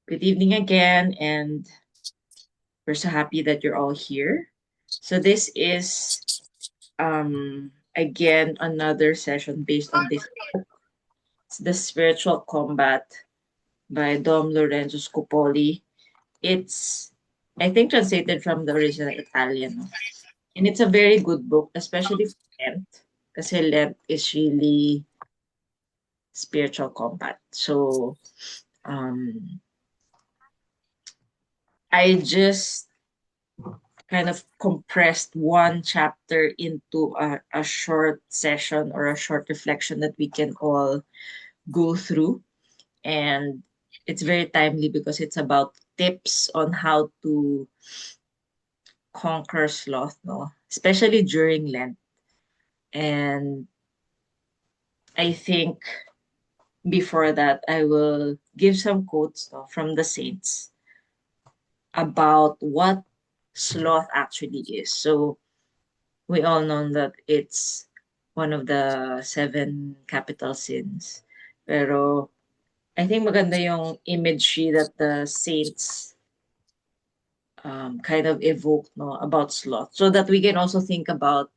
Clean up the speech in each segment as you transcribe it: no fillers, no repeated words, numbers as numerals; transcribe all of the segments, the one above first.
Good evening again, and we're so happy that you're all here. So this is again another session based on this. It's the Spiritual Combat by Dom Lorenzo Scupoli. It's I think translated from the original Italian, no? And it's a very good book, especially for Lent, because Lent is really spiritual combat. So um, I just kind of compressed one chapter into a short session or a short reflection that we can all go through. And it's very timely because it's about tips on how to conquer sloth, no? Especially during Lent. And I think before that, I will give some quotes, no, from the saints about what sloth actually is. So we all know that it's one of the seven capital sins. Pero I think maganda yung imagery that the saints kind of evoke, no, about sloth, so that we can also think about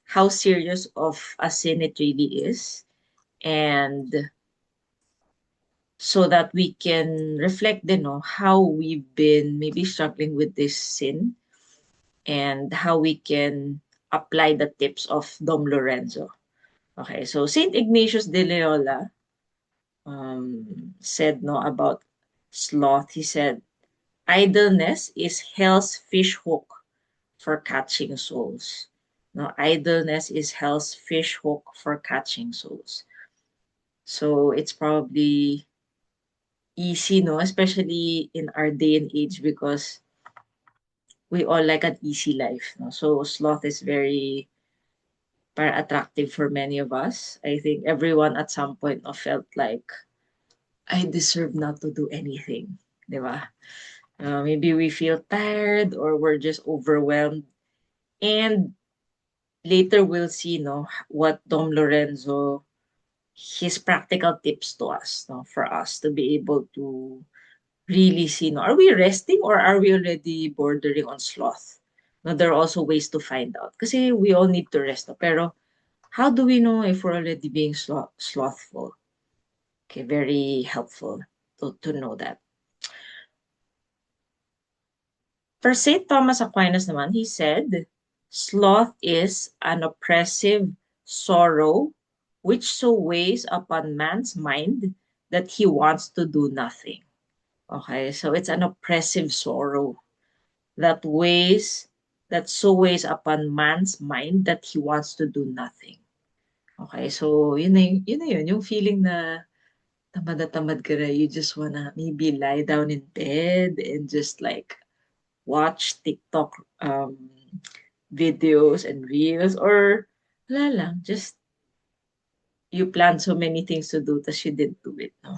how serious of a sin it really is, and so that we can reflect then, no, how we've been maybe struggling with this sin and how we can apply the tips of Dom Lorenzo. Okay, so Saint Ignatius de Loyola said, no, about sloth. He said, idleness is hell's fish hook for catching souls. No, idleness is hell's fish hook for catching souls. So it's probably easy, no, especially in our day and age, because we all like an easy life. No? So sloth is very para attractive for many of us. I think everyone at some point felt like I deserve not to do anything, di ba? Maybe we feel tired or we're just overwhelmed. And later we'll see, no, what Dom Lorenzo, his practical tips to us, no, for us to be able to really see, no, are we resting or are we already bordering on sloth? No, there are also ways to find out. Kasi we all need to rest. No? Pero how do we know if we're already being slothful? Okay, very helpful to know that. For St. Thomas Aquinas naman, he said, sloth is an oppressive sorrow which so weighs upon man's mind that he wants to do nothing. Okay, so it's an oppressive sorrow that so weighs upon man's mind that he wants to do nothing. Okay, so yun, yung feeling na tamad na tamad ka na, you just wanna maybe lie down in bed and just like watch TikTok videos and reels, or wala lang, just you plan so many things to do tas you didn't do it, no?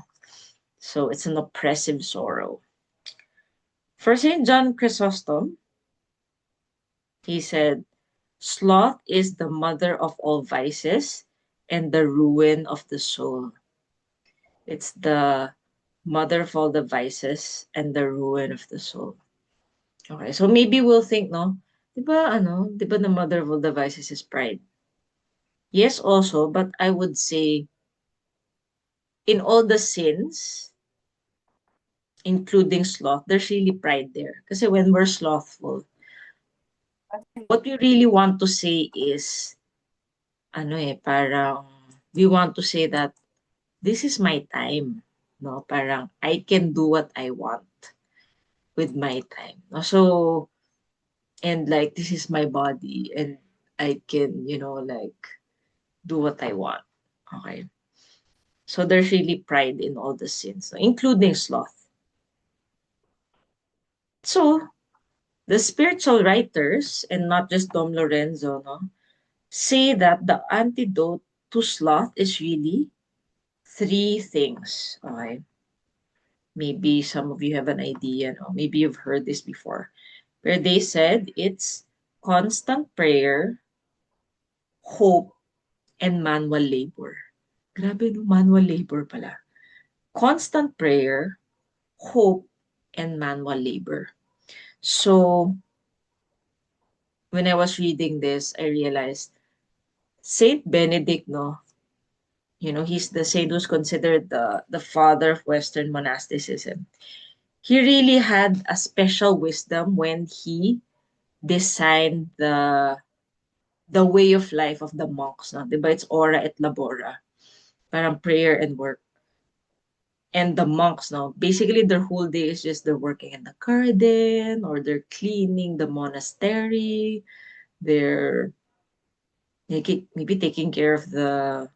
So it's an oppressive sorrow. For St. John Chrysostom, he said, sloth is the mother of all vices and the ruin of the soul. It's the mother of all the vices and the ruin of the soul. Okay, so maybe we'll think, no, di ba the mother of all the vices is pride? Yes, also, but I would say in all the sins, including sloth, there's really pride there. Kasi when we're slothful, what we really want to say is, parang we want to say that this is my time. No, parang I can do what I want with my time. No? So, and like this is my body and I can, like do what I want. Okay. So there's really pride in all the sins, no? Including sloth. So the spiritual writers, and not just Dom Lorenzo, no, say that the antidote to sloth is really three things. Okay. Maybe some of you have an idea, no? Maybe you've heard this before. Where they said it's constant prayer, hope, and manual labor. Grabe no, manual labor pala. Constant prayer, hope, and manual labor. So when I was reading this, I realized Saint Benedict, no, he's the saint who's considered the father of Western monasticism. He really had a special wisdom when he designed the way of life of the monks, no? Diba? It's ora et labora, parang prayer and work. And the monks, no, basically their whole day is just they're working in the garden or they're cleaning the monastery. They're maybe taking care of the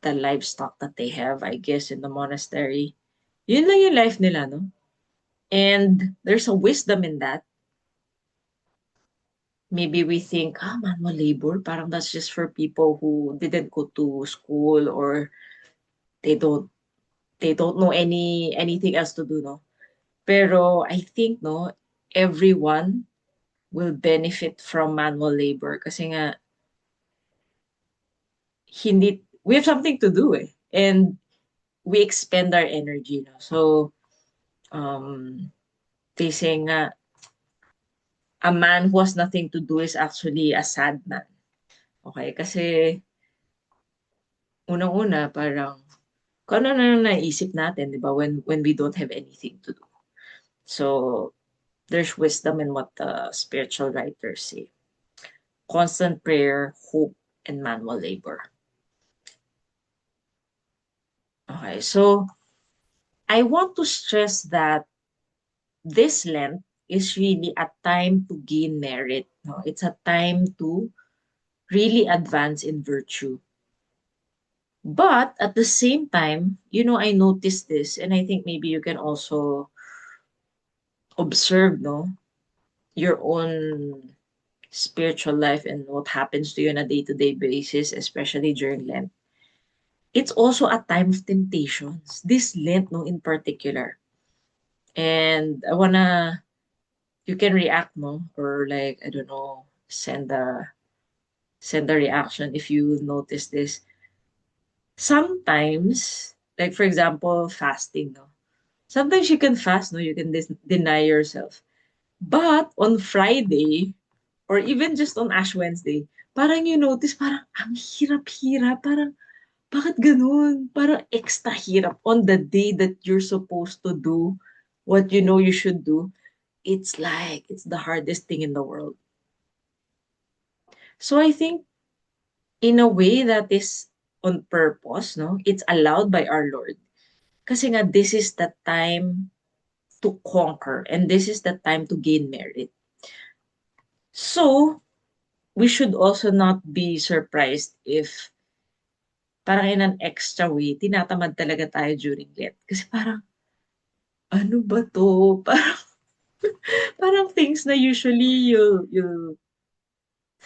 livestock that they have, I guess, in the monastery. Yun lang yung life nila, no? And there's a wisdom in that. Maybe we think, manual labor, parang that's just for people who didn't go to school or they don't they don't know anything else to do, no? Pero I think, no, everyone will benefit from manual labor kasi nga hindi we have something to do eh. And we expend our energy, no? So um they say nga a man who has nothing to do is actually a sad man. Okay? Kasi unang-una parang kung ano na naisip natin, di ba, when we don't have anything to do. So there's wisdom in what the spiritual writers say. Constant prayer, hope, and manual labor. Okay, so I want to stress that this Lent is really a time to gain merit. No? It's a time to really advance in virtue. But at the same time, I noticed this, and I think maybe you can also observe, no, your own spiritual life and what happens to you on a day-to-day basis, especially during Lent. It's also a time of temptations. This Lent, no, in particular. And you can react, no, or like I don't know, send a reaction if you notice this. Sometimes, like for example, fasting, no. Sometimes you can fast, no, you can deny yourself. But on Friday, or even just on Ash Wednesday, parang you notice, parang ang hirap-hirap, parang bakit ganun? Parang extra hirap on the day that you're supposed to do what you know you should do. It's like, it's the hardest thing in the world. So I think in a way that is on purpose, no? It's allowed by our Lord. Kasi nga, this is the time to conquer and this is the time to gain merit. So, we should also not be surprised if parang in an extra way, tinatamad talaga tayo during Lent. Kasi parang, ano ba to? Parang things na usually you'll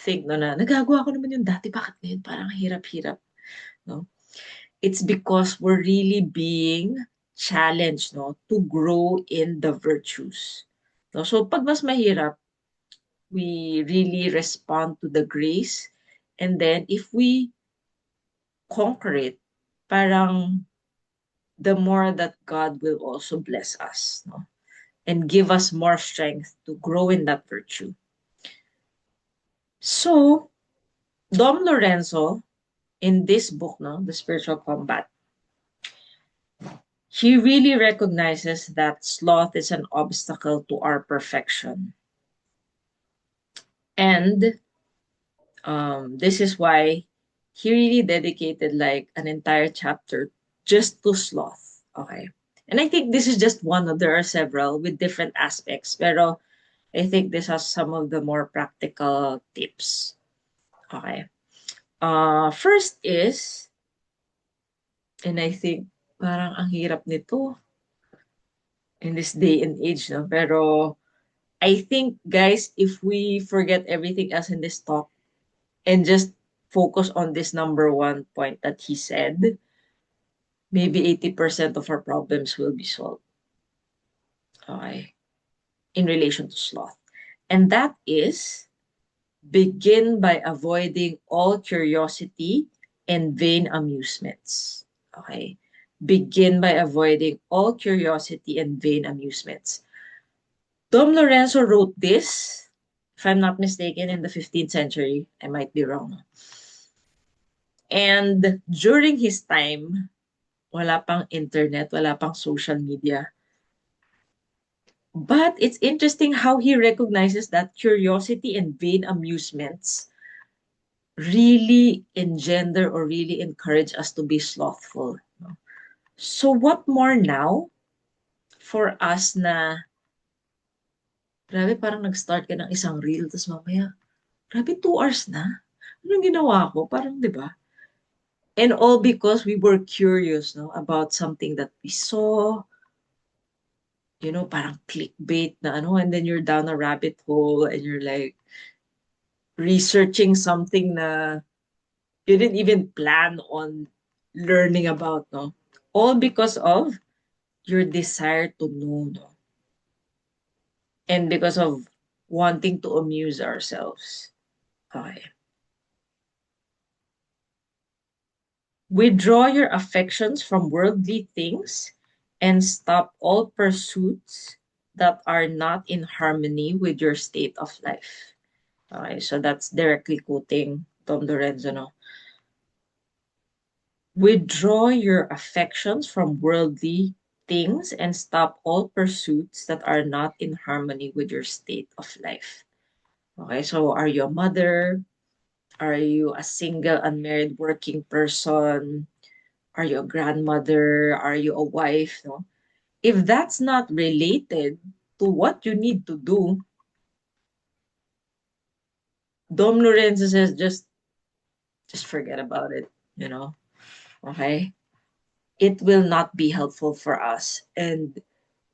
think no na, nagagawa ko naman yung dati, bakit ngayon? Parang hirap-hirap. No? It's because we're really being challenged, no, to grow in the virtues. No? So pag mas mahirap, we really respond to the grace. And then if we conquer it, parang the more that God will also bless us, no? And give us more strength to grow in that virtue. So, Dom Lorenzo, in this book, no, The Spiritual Combat, he really recognizes that sloth is an obstacle to our perfection. And this is why he really dedicated like an entire chapter just to sloth. Okay. And I think this is just one of, there are several with different aspects. Pero I think this has some of the more practical tips. Okay. First is, and I think parang ang hirap nito in this day and age, no? Pero I think, guys, if we forget everything else in this talk and just focus on this number one point that he said, maybe 80% of our problems will be solved. Okay. In relation to sloth. And that is begin by avoiding all curiosity and vain amusements. Okay. Begin by avoiding all curiosity and vain amusements. Dom Lorenzo wrote this, if I'm not mistaken, in the 15th century. I might be wrong. And during his time, wala pang internet, wala pang social media. But it's interesting how he recognizes that curiosity and vain amusements really engender or really encourage us to be slothful. So what more now for us na, grabe parang nag-start ka ng isang reel, tapos mamaya, grabe 2 hours na? Anong ginawa ko? Parang, di ba? And all because we were curious, no, about something that we saw, parang clickbait na ano, and then you're down a rabbit hole and you're like researching something na you didn't even plan on learning about, no? All because of your desire to know, no? And because of wanting to amuse ourselves. Okay. Withdraw your affections from worldly things and stop all pursuits that are not in harmony with your state of life. Okay, so that's directly quoting Tom Lorenzo, no? Withdraw your affections from worldly things and stop all pursuits that are not in harmony with your state of life. Okay, so are you a mother? Are you a single, unmarried, working person? Are you a grandmother? Are you a wife? No? If that's not related to what you need to do, Dom Lorenzo says just forget about it, you know? Okay? It will not be helpful for us. And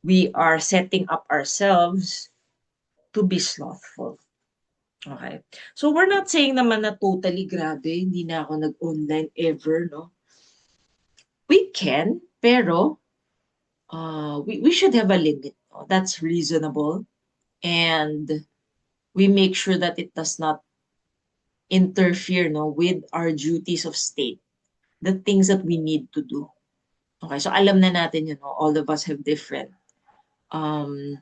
we are setting up ourselves to be slothful. Okay? So we're not saying naman na totally grabe, hindi na ako nag-online ever, no? We can, pero we should have a limit. No? That's reasonable. And we make sure that it does not interfere, no, with our duties of state, the things that we need to do. Okay, so alam na natin, all of us have different um,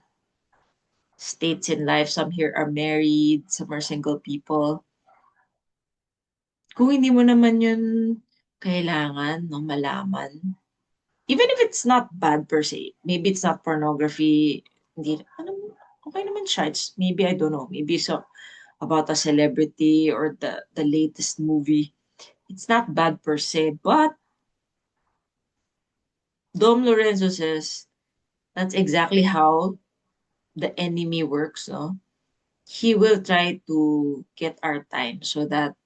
states in life. Some here are married, some are single people. Kung hindi mo naman yun kailangan, no, malaman, even if it's not bad per se, maybe it's not pornography, hindi, okay naman siya. It's, maybe, I don't know, maybe so about a celebrity or the latest movie. It's not bad per se, but Dom Lorenzo says that's exactly how the enemy works. No? He will try to get our time so that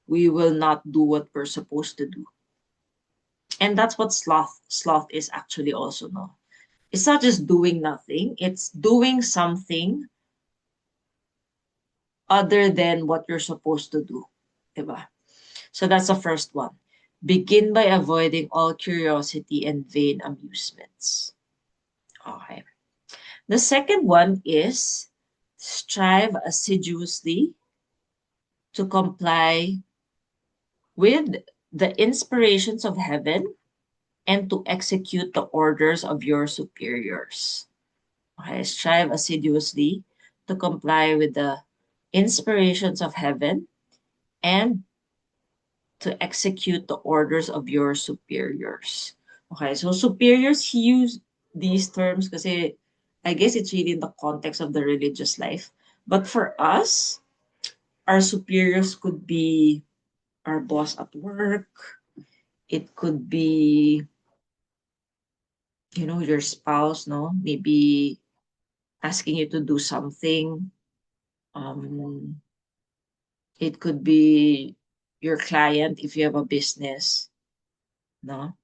we will not do what we're supposed to do. And that's what sloth is actually also. No, it's not just doing nothing, it's doing something other than what you're supposed to do. Diba? So that's the first one. Begin by avoiding all curiosity and vain amusements. Okay. The second one is strive assiduously to comply with the inspirations of heaven and to execute the orders of your superiors. Okay, strive assiduously to comply with the inspirations of heaven and to execute the orders of your superiors. Okay, so superiors, he used these terms kasi I guess it's really in the context of the religious life. But for us, our superiors could be our boss at work. It could be, your spouse, no? Maybe asking you to do something. Um, it could be your client if you have a business, no?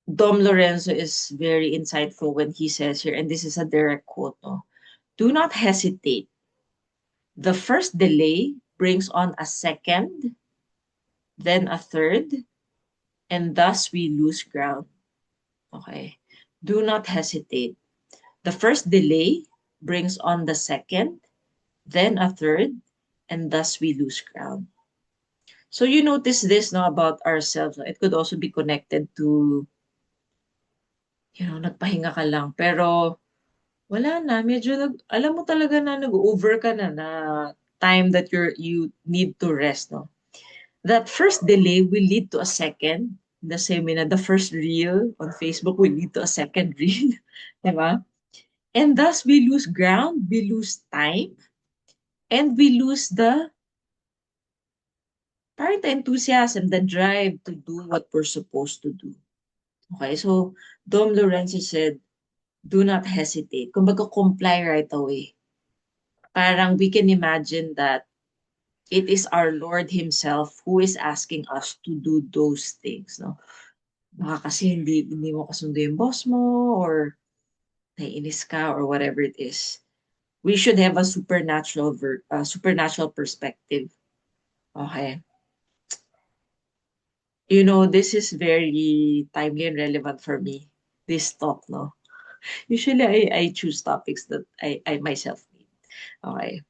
Dom Lorenzo is very insightful when he says here, and this is a direct quote, no? Do not hesitate. The first delay brings on a second, then a third, and thus we lose ground. Okay. Do not hesitate. The first delay brings on the second, then a third, and thus we lose ground. So you notice this, no, about ourselves. No? It could also be connected to, nagpahinga ka lang. Pero wala na, medyo alam mo talaga na nag-over ka na time that you need to rest, no? That first delay will lead to a second. The same way na the first reel on Facebook will lead to a second reel. Diba? And thus we lose ground, we lose time, and we lose parang the enthusiasm, the drive to do what we're supposed to do. Okay, so Dom Lorenzo said, do not hesitate. Kumbaga, comply right away. Parang we can imagine that it is our Lord Himself who is asking us to do those things, no? Baka kasi hindi mo kasundo yung boss mo or naiinis ka or whatever it is. We should have a supernatural perspective. Okay. This is very timely and relevant for me, this talk, no? Usually, I choose topics that I myself need. Okay.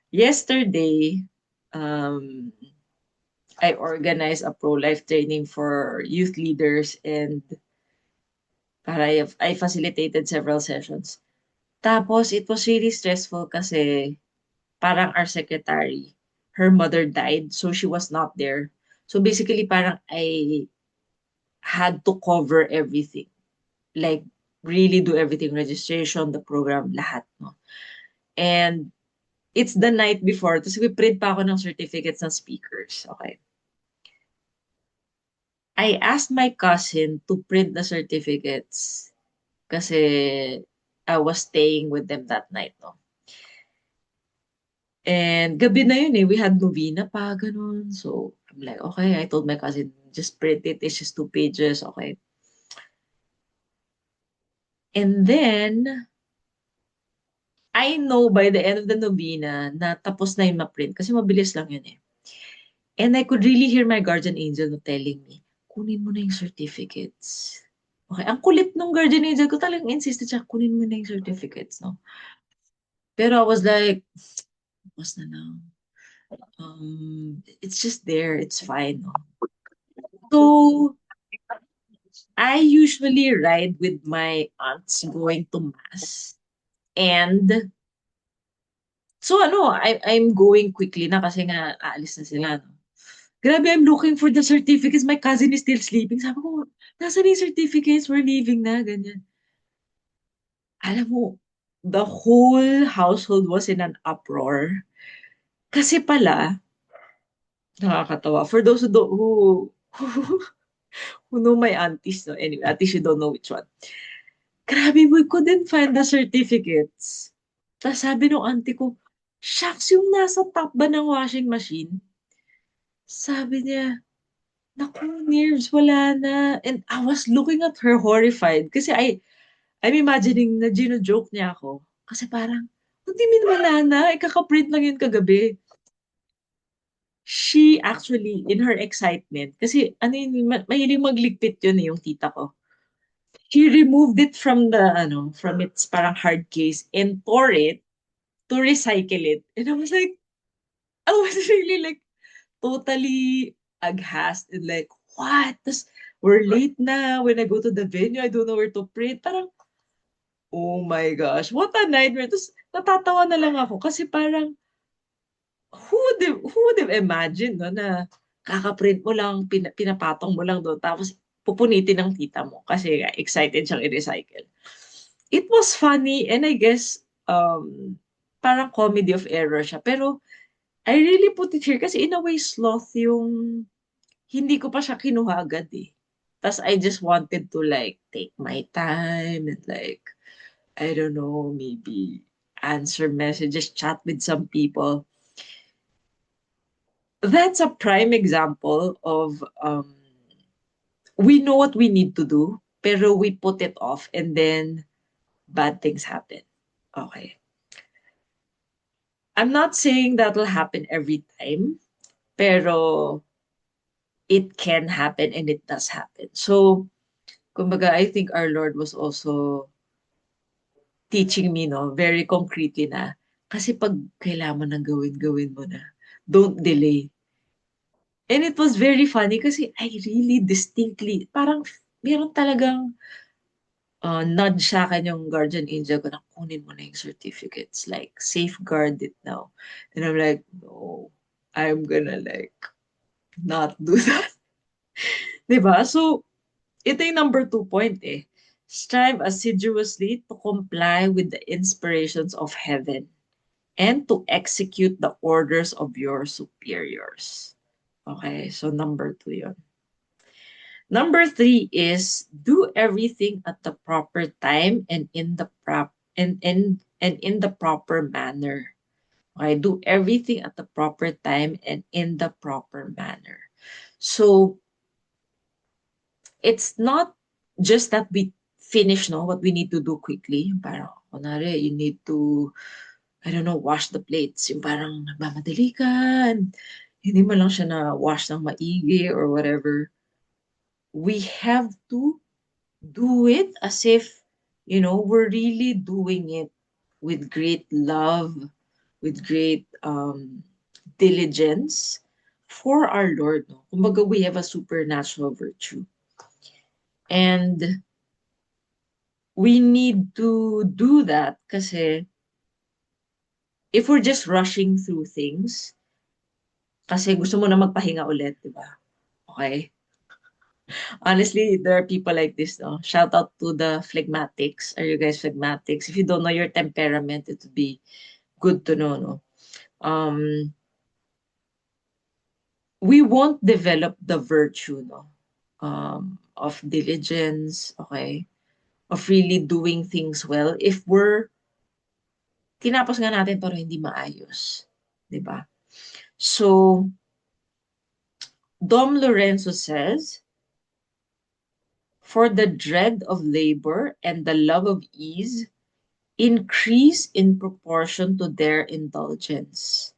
Yesterday, um, I organized a pro-life training for youth leaders and I facilitated several sessions. Tapos, it was really stressful kasi parang our secretary, her mother died, so she was not there. So basically, parang I had to cover everything. Like, really do everything, registration, the program, lahat, no? And it's the night before, tapos print pa ako ng certificates ng speakers. Okay. I asked my cousin to print the certificates kasi I was staying with them that night, no? And gabi na yun eh, we had novena pa, ganun. So, I'm like, okay, I told my cousin, just print it, it's just 2 pages, okay. And then, I know by the end of the novena na tapos na yung ma-print kasi mabilis lang yun eh. And I could really hear my guardian angel no telling me, kunin mo na yung certificates. Okay, ang kulit ng guardian angel ko talagang insisted siya, kunin mo na yung certificates, no? Pero I was like, tapos na lang. It's just there, it's fine, no? So, I usually ride with my aunts going to mass. And so I'm going quickly na kasi nga aalis na sila. No? Grabe, I'm looking for the certificates. My cousin is still sleeping. Sabi ko, nasa yung certificates? We're leaving na, ganyan. Alam mo, the whole household was in an uproar. Kasi pala, nakakatawa. For those who know my aunties, no? Anyway, at least you don't know which one. Grabe, we couldn't find the certificates. Tapos sabi ng auntie ko, shucks, yung nasa top ba ng washing machine? Sabi niya, naku, nerves, wala na. And I was looking at her horrified kasi I'm imagining na gino-joke niya ako. Kasi parang, what do you mean wala na? Ikaka-print lang yun kagabi. She actually, in her excitement, kasi mahilig magligpit yun yung tita ko. She removed it from its parang hard case and tore it to recycle it. And I was really like, totally aghast and like, what? Tapos, we're late na. When I go to the venue, I don't know where to print. Parang, oh my gosh, what a nightmare. Tapos, natatawa na lang ako kasi parang, who would have imagined, no, na kakaprint mo lang, pinapatong mo lang doon, tapos pupunitin ng tita mo kasi excited siyang i-recycle. It was funny and I guess, parang comedy of error siya. Pero, I really put it here kasi in a way, sloth yung hindi ko pa siya kinuha agad eh. Tapos I just wanted to like take my time and like, I don't know, maybe answer messages, chat with some people. That's a prime example of we know what we need to do, pero we put it off and then bad things happen. Okay. I'm not saying that will happen every time, pero it can happen and it does happen. So, kumbaga, I think our Lord was also teaching me, no, very concretely na, kasi pag kailangan mo nang gawin, gawin mo na. Don't delay. And it was very funny kasi I really distinctly, parang meron talagang nudge sa akin yung guardian angel ko na kunin mo na yung certificates. Like, safeguard it now. And I'm like, no, I'm gonna like not do that. Diba? So, ito yung number 2 point eh. Strive assiduously to comply with the inspirations of heaven and to execute the orders of your superiors. Okay, so number 2 yun. Number 3 is do everything at the proper time and in the proper manner. Okay, do everything at the proper time and in the proper manner. So it's not just that we finish no what we need to do quickly. Parang kunwari, you need to, I don't know, wash the plates. Yung parang nagmamadali ka. Hindi mo lang siya na wash ng maigi or whatever. We have to do it as if, we're really doing it with great love, with great diligence for our Lord. No? Kumbaga, we have a supernatural virtue. And we need to do that kasi if we're just rushing through things, kasi gusto mo na magpahinga ulit, di ba? Okay? Honestly, there are people like this, no? Shout out to the phlegmatics. Are you guys phlegmatics? If you don't know your temperament, it would be good to know, no? Um, we won't develop the virtue, no? Of diligence, okay? Of really doing things well if we're tinapos nga natin pero hindi maayos. 'Di ba? So, Dom Lorenzo says, for the dread of labor and the love of ease increase in proportion to their indulgence.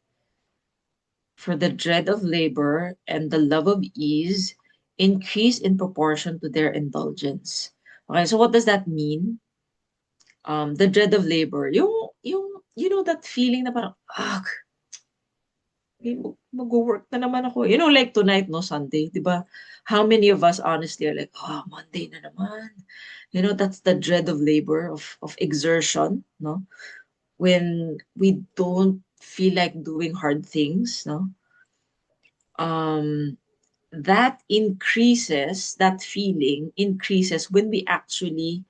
For the dread of labor and the love of ease increase in proportion to their indulgence. Okay, so what does that mean? The dread of labor, that feeling na parang, mag-work na naman ako. Like tonight, no, Sunday, di ba? How many of us honestly are like, Monday na naman. That's the dread of labor, of exertion, no? When we don't feel like doing hard things, no? Um, that feeling increases when we actually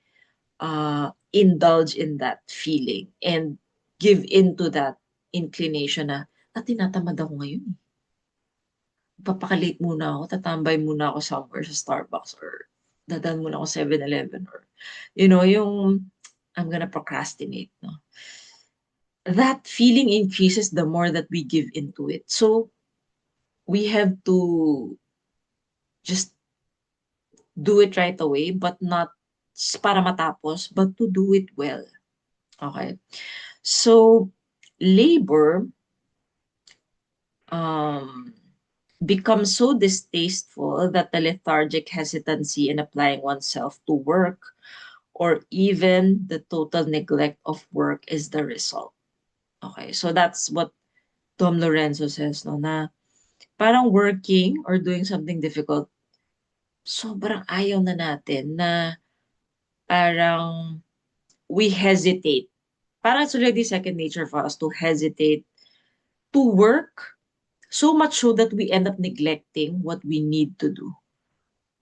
indulge in that feeling and give into that inclination na, tinatamad ako ngayon. Papakalate muna ako, tatambay muna ako somewhere sa Starbucks or dadaan muna ako 7-Eleven or, yung I'm gonna procrastinate, no? That feeling increases the more that we give into it. So, we have to just do it right away, but not para matapos, but to do it well. Okay? So, labor um, becomes so distasteful that the lethargic hesitancy in applying oneself to work or even the total neglect of work is the result. Okay, so that's what Tom Lorenzo says, no, na parang working or doing something difficult, sobrang ayaw na natin na parang we hesitate. Parang it's already second nature for us to hesitate to work so much so that we end up neglecting what we need to do.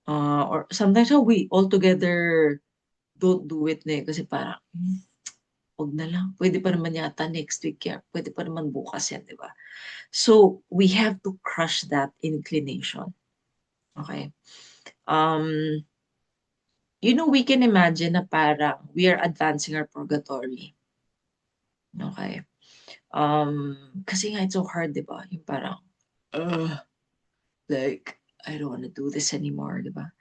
Or sometimes we altogether don't do it na kasi parang, wag na lang. Pwede pa naman yata next week yan. Pwede pa naman bukas yan, di ba? So, we have to crush that inclination. Okay? Um, we can imagine na parang we are advancing our purgatory. Okay? Kasi nga it's so hard, di ba? Yung parang, like, I don't want to do this anymore, di ba?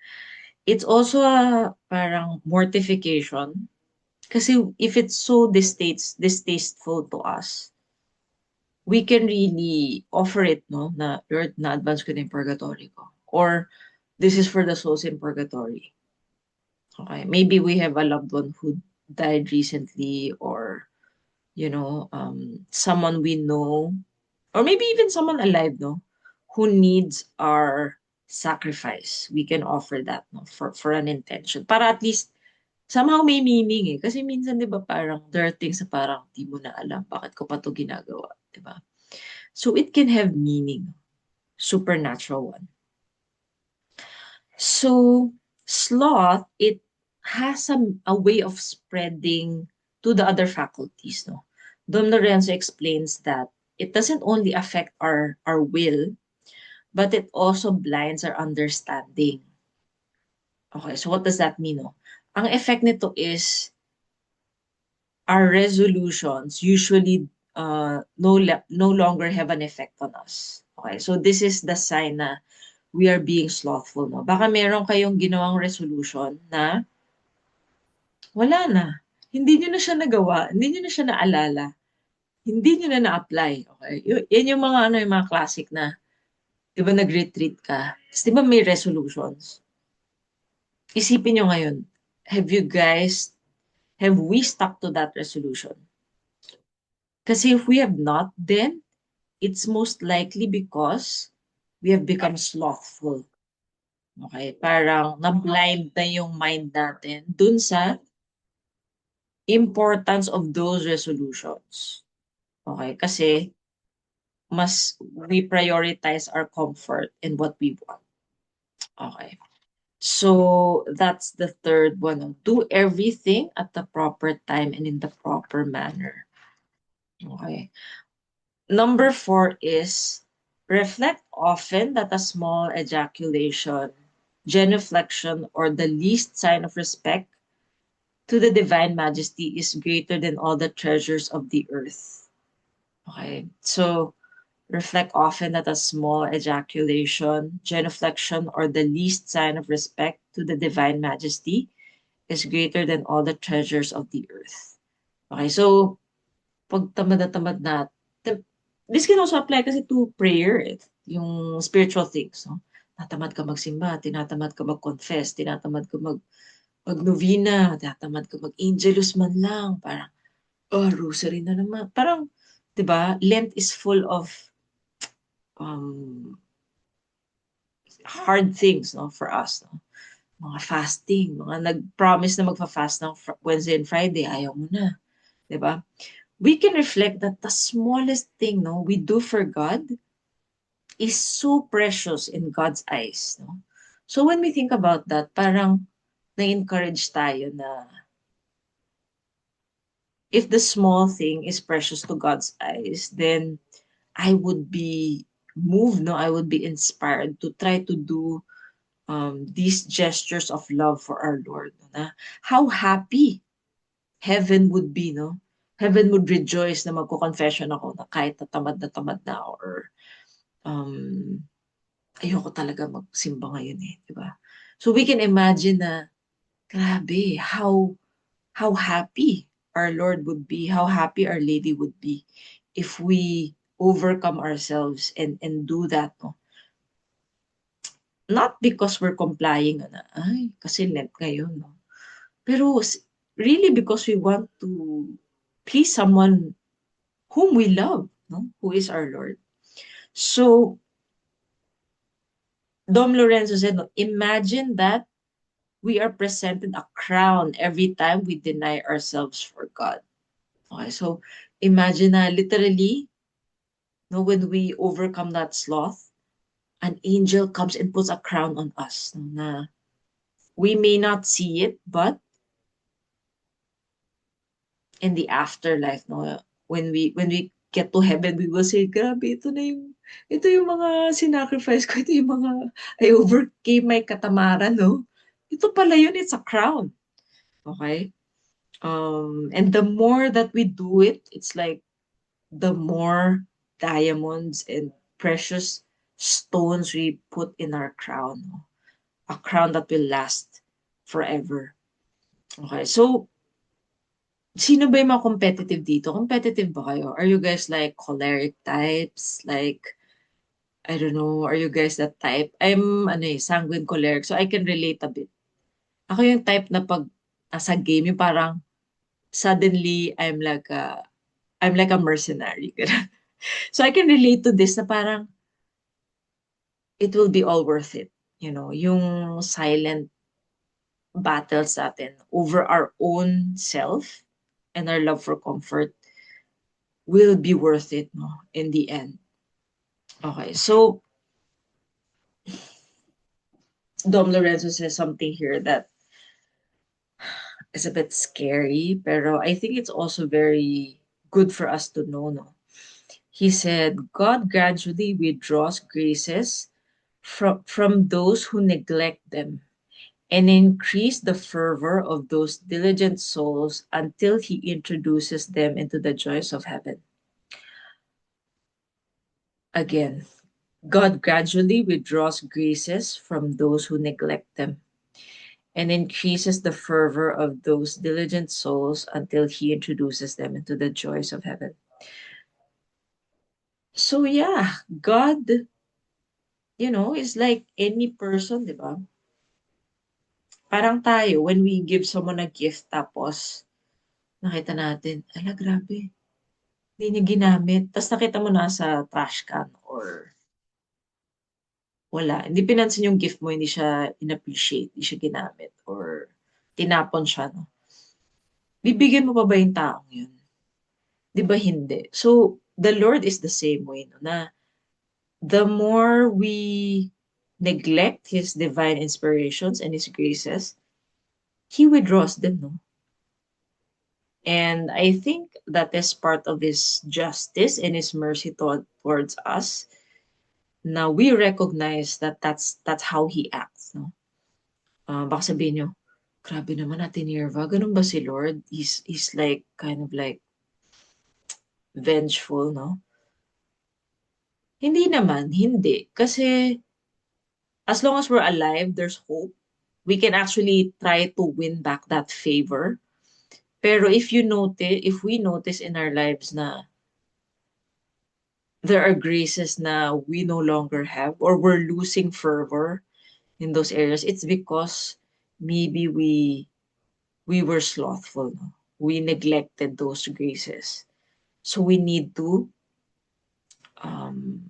It's also a parang mortification. Kasi if it's so distasteful to us, we can really offer it, no? Na, Lord, na-advance ko na yung purgatory ko. Or, this is for the souls in purgatory. Okay, maybe we have a loved one who died recently or, someone we know, or maybe even someone alive, no? who needs our sacrifice. We can offer that, no, for an intention. Para at least somehow may meaning eh. Kasi minsan 'di ba parang there are things na parang di mo na alam bakit ko pa 'to ginagawa, 'di ba? So it can have meaning, supernatural one. So sloth, it has a way of spreading to the other faculties, no? Don Lorenzo explains that it doesn't only affect our will, but it also blinds our understanding. Okay, so what does that mean? No? Ang effect nito is our resolutions usually no longer have an effect on us. Okay, so this is the sign na we are being slothful. No? Baka meron kayong ginawang resolution na wala na. Hindi nyo na siya nagawa, hindi nyo na siya naalala, hindi nyo na na-apply. Okay? Yan yung mga ano yung mga classic na, di ba nag-retreat ka? Tapos di ba may resolutions? Isipin nyo ngayon, have we stuck to that resolution? Kasi if we have not, then it's most likely because we have become slothful. Okay? Parang na-blind na yung mind natin dun sa importance of those resolutions. Okay? Kasi we prioritize our comfort and what we want. Okay. So that's the third one. Do everything at the proper time and in the proper manner. Okay. Number 4 is reflect often that a small ejaculation, genuflection, or the least sign of respect to the divine majesty is greater than all the treasures of the earth. Okay. So reflect often that a small ejaculation, genuflection, or the least sign of respect to the divine majesty is greater than all the treasures of the earth. Okay, so pag tamad na tamad na, this can also apply kasi to prayer, yung spiritual things. No? Tinatamad ka magsimba, tinatamad ka mag-confess, tinatamad ka mag-novena, tinatamad ka mag-angelus man lang. Parang, oh, rosary na naman. Parang, di ba, Lent is full of um, hard things, no, for us. No? Mga fasting, mga nag-promise na magfa-fast ng Wednesday and Friday, ayaw mo na. Di ba? We can reflect that the smallest thing, no, we do for God is so precious in God's eyes. No? So when we think about that, parang na-encourage tayo na if the small thing is precious to God's eyes, then I would be moved, no? I would be inspired to try to do these gestures of love for our Lord. No? Na how happy heaven would be, no? Heaven would rejoice na magko-confession ako na kahit na tamad na ako or um, ayoko talaga magsimba ngayon eh, di ba? So we can imagine na grabe, how happy our Lord would be, how happy Our Lady would be if we overcome ourselves and do that, no? Not because we're complying na, ay, kasi Lent ngayon, no? Pero really because we want to please someone whom we love, no? Who is our Lord. So, Dom Lorenzo said, no, imagine that we are presented a crown every time we deny ourselves for God. Okay, so imagine na literally, no, when we overcome that sloth, an angel comes and puts a crown on us. No, na we may not see it, but in the afterlife, no, when we get to heaven, we will say, grabe, ito yung mga sinacrifice ko, ito yung mga, I overcame my katamaran, no? Ito pala yun, it's a crown. Okay? And the more that we do it, it's like the more diamonds and precious stones we put in our crown. No? A crown that will last forever. Okay, so sino ba yung mga competitive dito? Competitive ba kayo? Are you guys like choleric types? Like, I don't know, are you guys that type? I'm, sanguine choleric, so I can relate a bit. Ako yung type na pag nasa game, yung parang suddenly I'm like a mercenary. So I can relate to this na parang it will be all worth it. Yung silent battles natin over our own self and our love for comfort will be worth it, no, in the end. Okay, so Dom Lorenzo says something here that is a bit scary, pero I think it's also very good for us to know, no? He said, God gradually withdraws graces from those who neglect them and increase the fervor of those diligent souls until he introduces them into the joys of heaven. Again, God gradually withdraws graces from those who neglect them and increases the fervor of those diligent souls until he introduces them into the joys of heaven. So yeah, God, is like any person, di ba? Parang tayo, when we give someone a gift, tapos nakita natin, ala grabe, hindi niya ginamit. Tapos nakita mo na sa trash can or wala. Hindi pinansin yung gift mo, hindi siya in-appreciate, hindi siya ginamit or tinapon siya, no? Bibigyan mo pa ba yung taong yun? Di ba hindi? So, the Lord is the same way, no? Na the more we neglect His divine inspirations and His graces, He withdraws them, no? And I think that is part of His justice and His mercy towards us. Now we recognize that that's how He acts, no? Baka sabihin nyo, grabe naman natin, Nerva. Ganun ba si Lord? He's like, kind of like, vengeful, no? Hindi naman, hindi. Kasi as long as we're alive, there's hope. We can actually try to win back that favor. Pero if we notice in our lives na there are graces na we no longer have or we're losing fervor in those areas, it's because maybe we were slothful. No? We neglected those graces. So we need to um,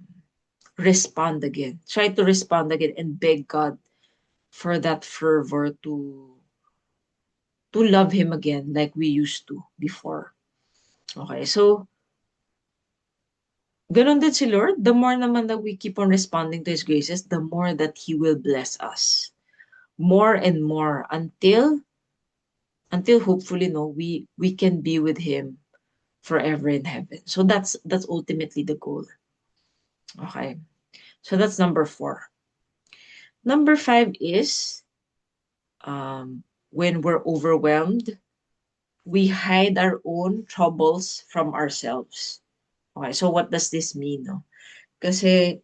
respond again. Try to respond again and beg God for that fervor to love Him again like we used to before. Okay, so ganun din si Lord. The more naman that we keep on responding to His graces, the more that He will bless us. More and more until hopefully no we can be with Him forever in heaven. So that's ultimately the goal. Okay. So that's number 4. Number 5 is when we're overwhelmed, we hide our own troubles from ourselves. Okay, so what does this mean? No? Kasi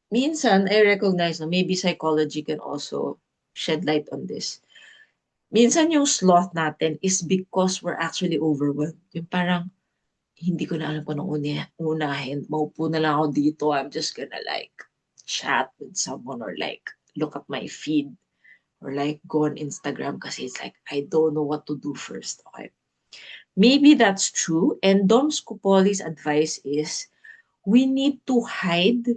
minsan, I recognize na maybe psychology can also shed light on this. Minsan yung sloth natin is because we're actually overwhelmed. Yung parang, hindi ko na alam kung anong unahin. Maupo na lang ako dito. I'm just gonna like chat with someone or like look at my feed or like go on Instagram kasi it's like, I don't know what to do first. Okay. Maybe that's true. And Dom Scopoli's advice is we need to hide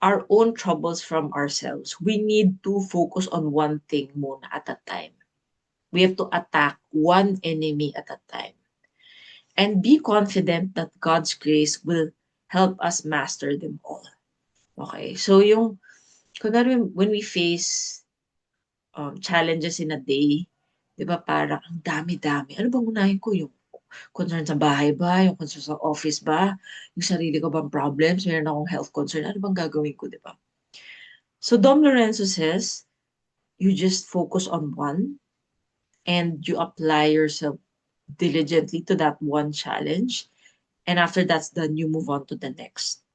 our own troubles from ourselves. We need to focus on one thing muna at a time. We have to attack one enemy at a time. And be confident that God's grace will help us master them all. Okay? So kunwari when we face challenges in a day, di ba parang ang dami-dami. Ano bang unahin ko? Yung concern sa bahay ba? Yung concern sa office ba? Yung sarili ko bang problems? Meron akong health concern. Ano bang gagawin ko, di ba? So Dom Lorenzo says, you just focus on one and you apply yourself diligently to that one challenge. And after that's done, you move on to the next.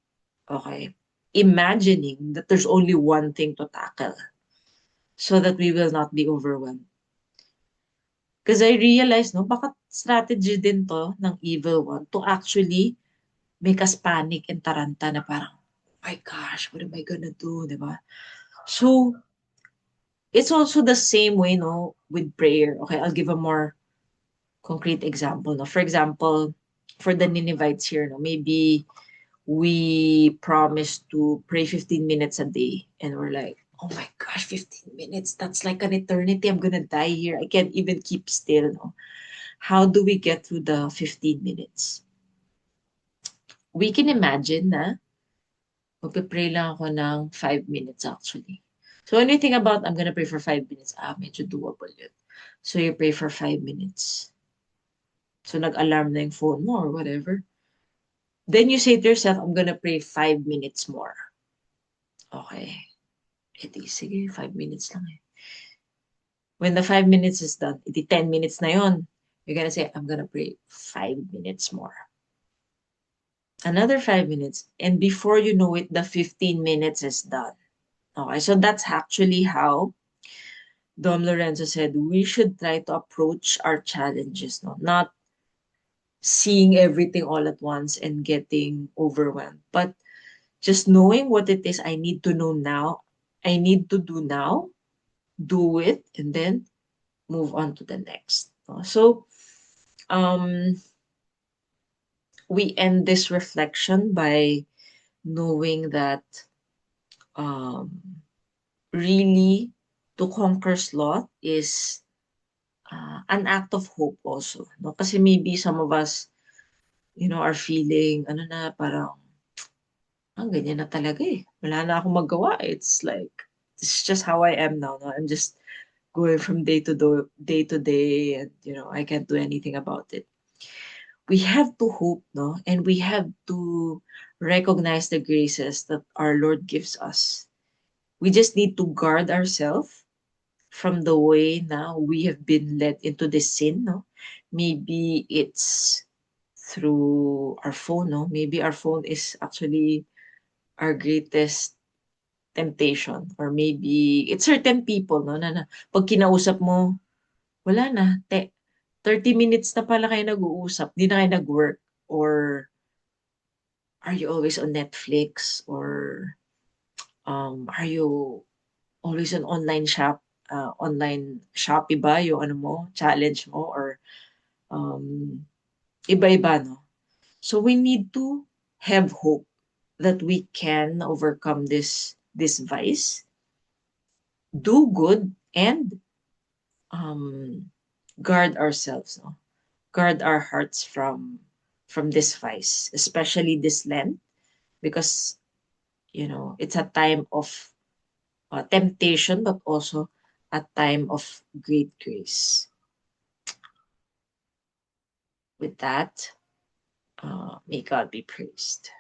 Okay. Imagining that there's only one thing to tackle so that we will not be overwhelmed. Because I realized, no, baka strategy din to ng evil one to actually make us panic and taranta na parang, oh my gosh, what am I gonna do, di ba? So, it's also the same way, no, with prayer. Okay, I'll give a more concrete example. No? For example, for the Ninevites here, no, maybe we promise to pray 15 minutes a day, and we're like, oh my gosh, 15 minutes, that's like an eternity. I'm gonna die here. I can't even keep still. No? How do we get through the 15 minutes? We can imagine na magpe-pray lang ako ng 5 minutes actually. So when you think about, I'm gonna pray for 5 minutes, medyo doable yun. So you pray for 5 minutes. So nag-alarm na yung phone mo or whatever. Then you say to yourself, I'm gonna pray 5 minutes more. Okay. Edi, sige, 5 minutes lang eh. When the 5 minutes is done, edi 10 minutes na yon. You're gonna say, I'm gonna pray 5 minutes more. Another 5 minutes. And before you know it, the 15 minutes is done. Okay, so that's actually how Dom Lorenzo said we should try to approach our challenges, no? Not seeing everything all at once and getting overwhelmed, but just knowing what it is I need to know now, I need to do now, do it, and then move on to the next. No? So, um, we end this reflection by knowing that um, really to conquer sloth is an act of hope also. No? Kasi maybe some of us, are feeling, ano na, parang, ganyan na talaga eh. Wala na akong magawa. It's just how I am now. No? I'm just going from day to day, and, I can't do anything about it. We have to hope, no? And we have to recognize the graces that our Lord gives us. We just need to guard ourselves from the way now we have been led into this sin, no? Maybe it's through our phone, no? Maybe our phone is actually our greatest temptation. Or maybe it's certain people, no? Na pag kinausap mo, wala na. 30 minutes na pala kayo nag-uusap, di na kayo nag-work. Or are you always on Netflix? Or are you always on online Shopee ba yung ano mo, challenge mo, or um, iba-iba, no? So we need to have hope that we can overcome this vice, do good, and um, guard ourselves, no? Guard our hearts from this vice, especially this Lent, because it's a time of temptation, but also a time of great grace. With that, may God be praised.